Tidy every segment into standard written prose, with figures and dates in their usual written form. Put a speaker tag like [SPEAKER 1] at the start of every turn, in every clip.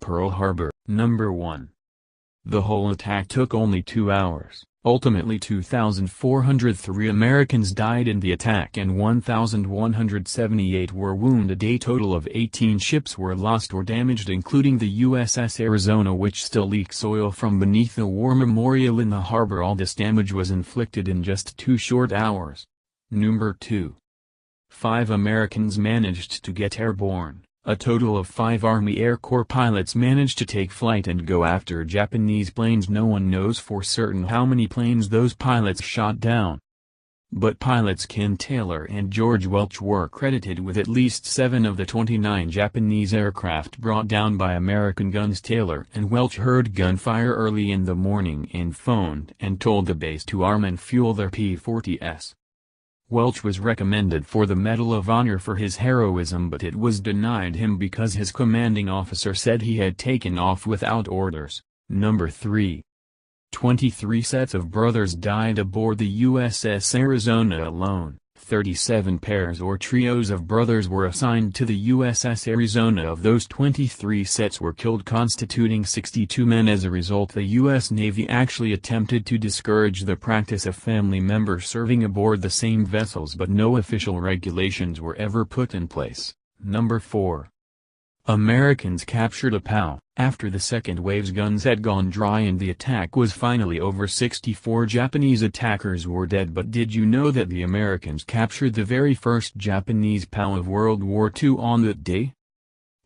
[SPEAKER 1] Pearl Harbor. Number 1. The whole attack took only 2 hours. Ultimately 2,403 Americans died in the attack and 1,178 were wounded. A total of 18 ships were lost or damaged, including the USS Arizona, which still leaks oil from beneath the war memorial in the harbor. All this damage was inflicted in just 2 short hours. Number 2. 5 Americans managed to get airborne. A total of 5 Army Air Corps pilots managed to take flight and go after Japanese planes. No one knows for certain how many planes those pilots shot down, but pilots Ken Taylor and George Welch were credited with at least 7 of the 29 Japanese aircraft brought down by American guns. Taylor and Welch heard gunfire early in the morning and phoned and told the base to arm and fuel their P-40s. Welch was recommended for the Medal of Honor for his heroism, but it was denied him because his commanding officer said he had taken off without orders. Number 3. 23 sets of brothers died aboard the USS Arizona alone. 37 pairs or trios of brothers were assigned to the USS Arizona. Of those, 23 sets were killed, constituting 62 men. As a result, the U.S. Navy actually attempted to discourage the practice of family members serving aboard the same vessels, but no official regulations were ever put in place. Number 4. Americans captured a POW. After the second wave's guns had gone dry and the attack was finally over, 64 Japanese attackers were dead. But did you know that the Americans captured the very first Japanese POW of World War II on that day?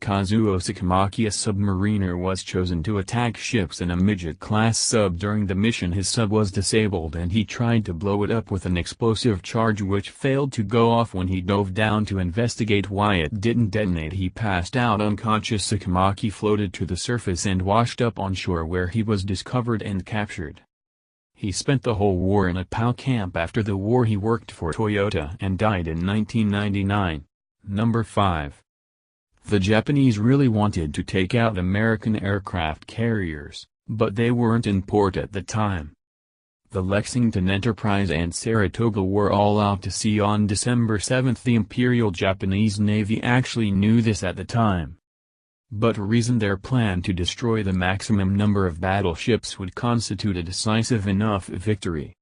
[SPEAKER 1] Kazuo Sakamaki, a submariner, was chosen to attack ships in a midget-class sub. During the mission his sub was disabled and he tried to blow it up with an explosive charge which failed to go off. When he dove down to investigate why it didn't detonate, he passed out unconscious. Sakamaki floated to the surface and washed up on shore, where he was discovered and captured. He spent the whole war in a POW camp. After the war he worked for Toyota and died in 1999. Number 5. The Japanese really wanted to take out American aircraft carriers, but they weren't in port at the time. The Lexington Enterprise and Saratoga were all out to sea on December 7. The Imperial Japanese Navy actually knew this at the time, but reasoned their plan to destroy the maximum number of battleships would constitute a decisive enough victory.